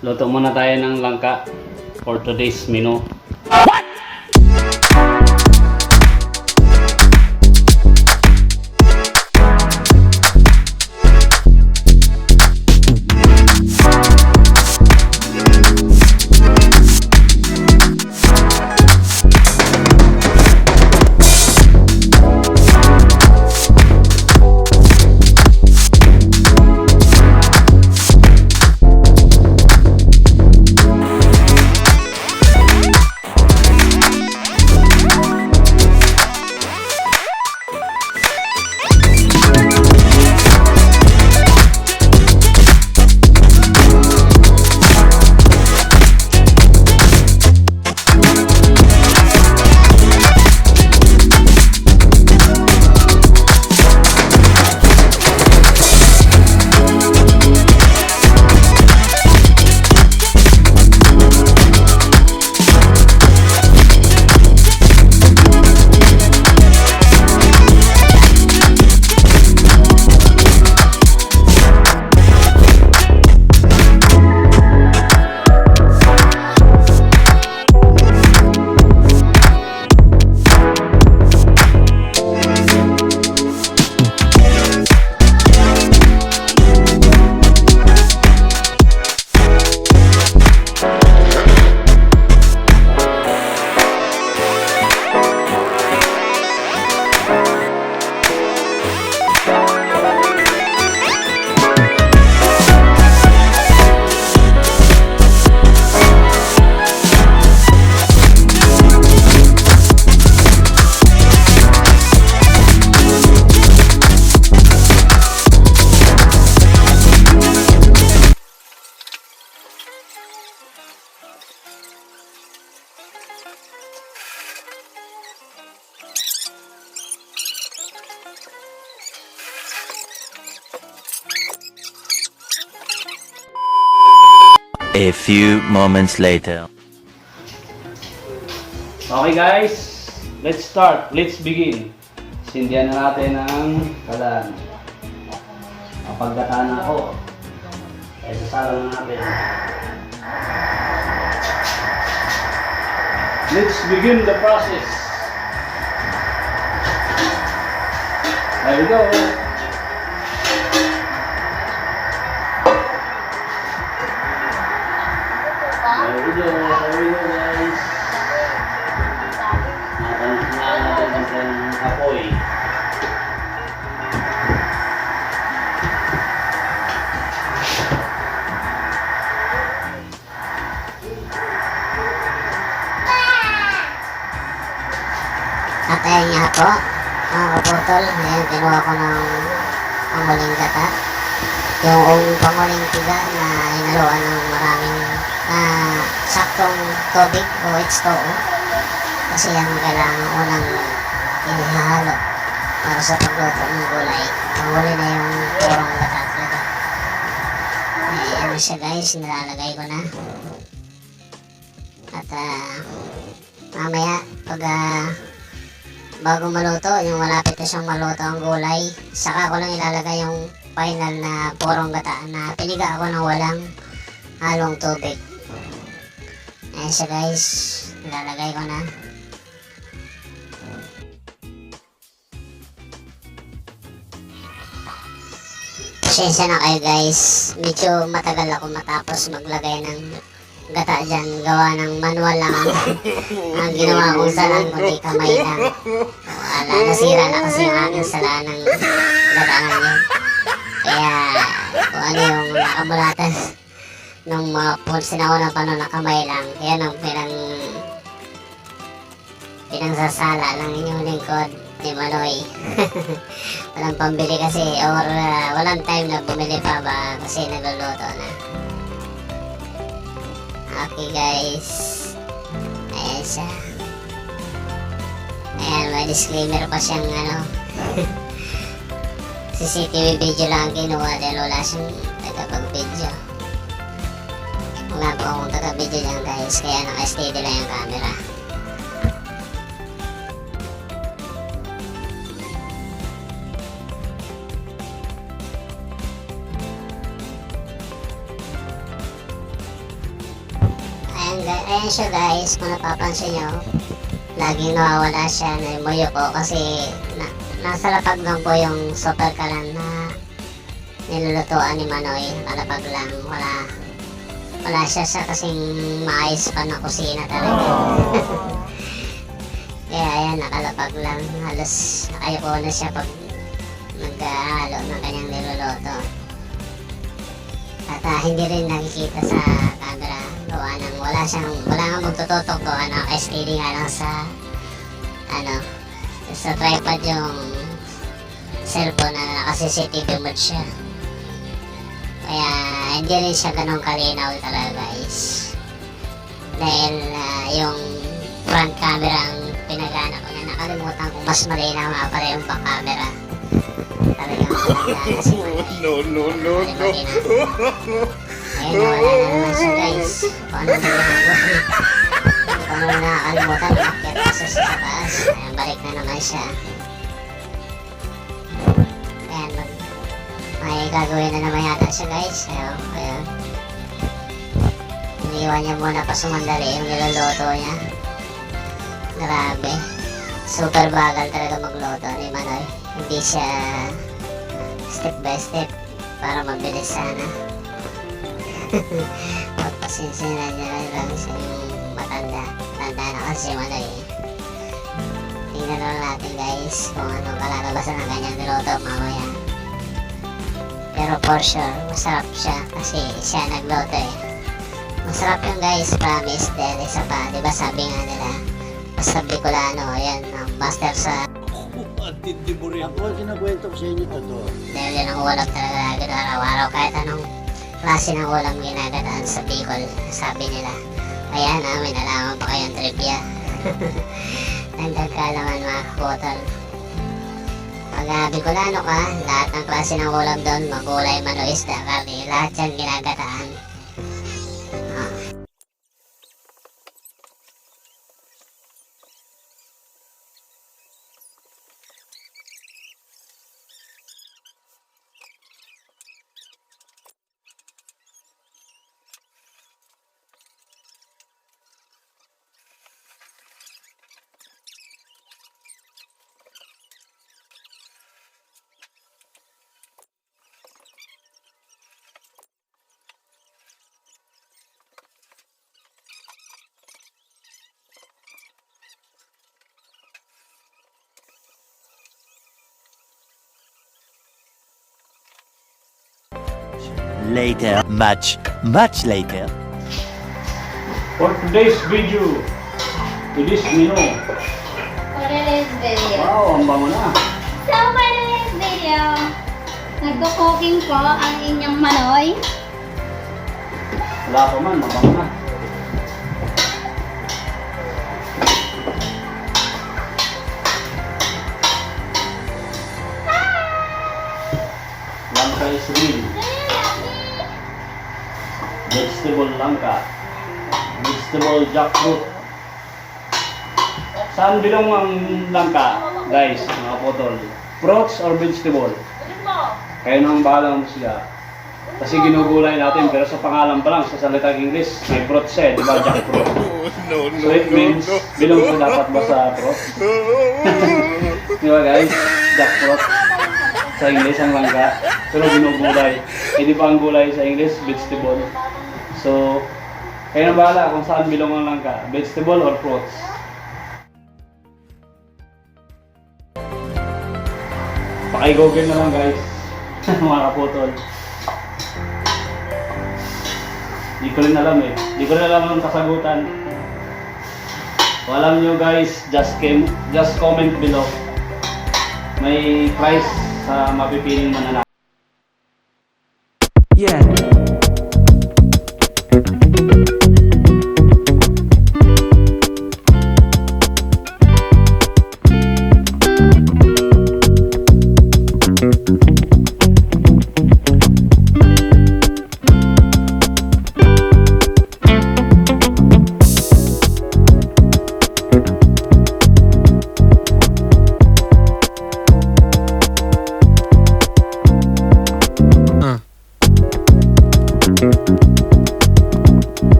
Luto muna tayo ng langka for today's menu. A few moments later. Okay guys, let's start. Let's begin. Sindihan na natin ang kalan. Kapagdataan ako. Ay sasalang na natin. Let's begin the process. There we go. There we go guys. Natin natin ang apoy. At ayun nga po, mga kaputol, ngayon kinuha ko ng panguling gata. Yung panguling tiga na hinaluan ng maraming saktong tubig o H2O. Kasi yan kailangan unang inihalo para sa pagluto ng gulay. Panghuli na yung purong gata talaga. Ayan siya guys, nilalagay ko na. At mamaya pag bago maluto, yung malapit na siyang maluto ang gulay, saka ko lang ilalagay yung final na purong gata na piniga ako ng walang halong tubig. Ayan siya guys, ilalagay ko na. Pasensya na kayo guys, medyo matagal ako matapos maglagay ng gata dyan, gawa ng manual lang ang ginawa kong salan, kundi kamay lang. Wala, nasira na kasi yung aking salan ng gata ngayon. Kaya kung ano yung nakabulatan nung mga sinaunang panon na kamay lang, kaya nung pinangsasala ng inyong lingkod ni Manoy. Walang pambili kasi or walang time na bumili pa ba kasi nagluluto na. Okay guys, ayan siya. Ayan, may disclaimer pa siyang CCTV video lang ang kinuha dahil wala siyang tagapag-video. Wala po akong taga-video dyan guys, kaya naka-steady lang yung camera. Ayan siya guys, kung napapansin nyo. Laging nawawala siya, naimuyo ko kasi nasa lapag lang po yung super kalan na nilulutuan ni Manoy. Nakalapag lang, wala siya sa kasing maayos pa na kusina talaga. Kaya ayan, nakalapag lang. Halos nakayuko na siya pag naghahalo ng kanyang niluluto. At hindi rin nakikita sa camera. Gawa ng wala nga magtututok. Gawa ng STD nga lang sa sa tripod yung cellphone na naka-CCTV mode siya. Kaya hindi rin siya ganun kalinaw talaga guys. Dahil yung front camera ang pinagana ko na nakalimutan kung mas malinaw nga pala yung back camera. Talagang pinagana si Manoy. No. Ayun, wala na naman siya guys. Paano na nakakalimutan, akyat kasi sa taas. Ayan, balik na naman siya. Ayan, may gagawin na naman yata siya guys. Ayun. Iniwan niya muna pa sumandali yung niluluto niya. Grabe. Super bagal talaga magluto ni Manoy. Hindi siya step by step para mabilis sana. Pagpasinsinan niya lang sa yung matanda na kasi si Manoy. Tingnan lang natin guys kung anong kalalabasan ng kanyang niluto mamaya. Pero for sure masarap siya kasi siya nagluto eh. Masarap yung guys, promise. Dahil isa pa, diba sabi nga nila sa Bikolano, yan ang master sa Ako ang kinakwento ko sa inyo totoo. dahil yan ang ulam talaga agad araw-araw kahit anong klase ng ulam ginagataan sa Bicol, sabi nila. Kaya namin nalaman pa kayong trivia. Dagdag kaalaman mga kaputol. Pag Bikolano ka, lahat ng klase ng ulam doon, magulay, mano, isda, karne, lahat yan ginagataan. Later, much later. For today's video, today's menu. For today's video. Wow, ang bango na. So, for today's video, nagko-cooking po ang inyong Manoy. Wala pa man, mabango na. Langka is real. Vegetable langka. Vegetable jackfruit. Saan bilong ang langka, guys, mga potol? Fruits or vegetable? Kayo nang bahala mo siya. Kasi ginugulay natin, pero sa pangalan pa lang, sa salitang English, may fruit siya, di ba, jackfruit? So it means, bilong siya dapat ba sa fruit? Di ba guys? Jackfruit. Sa English ang langka, pero ginugulay. Hindi pa ang gulay sa English, vegetable. So, kayo nang bahala kung saan bilong ang langka, vegetable or fruits. Paki-google na lang guys, mga kaputol. Di ko rin alam eh. Di ko rin alam ang kasagutan. Kung alam nyo guys, just comment below. May prize sa mapipiling mananalo. Yeah.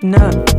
na.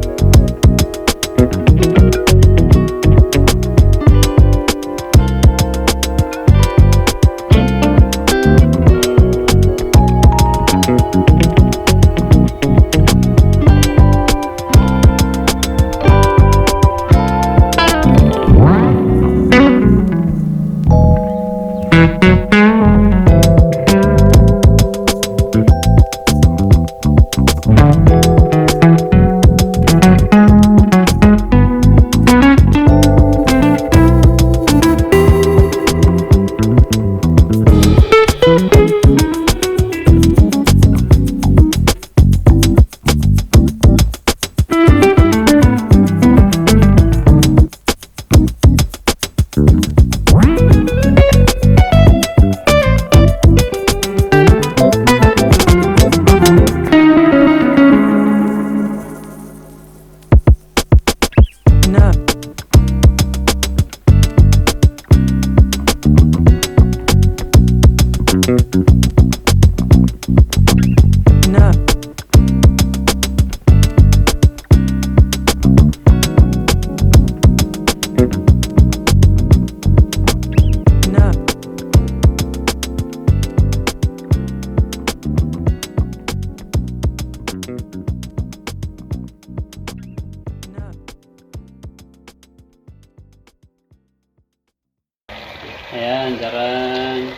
Ayan, jaran.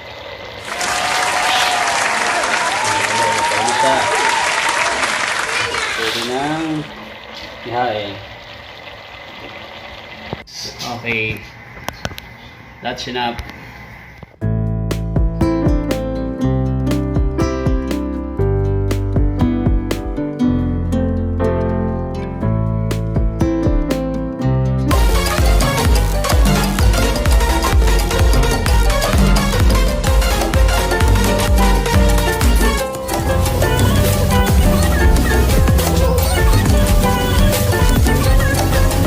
Ano siya? Pwede nang ihain. Okay. That's enough.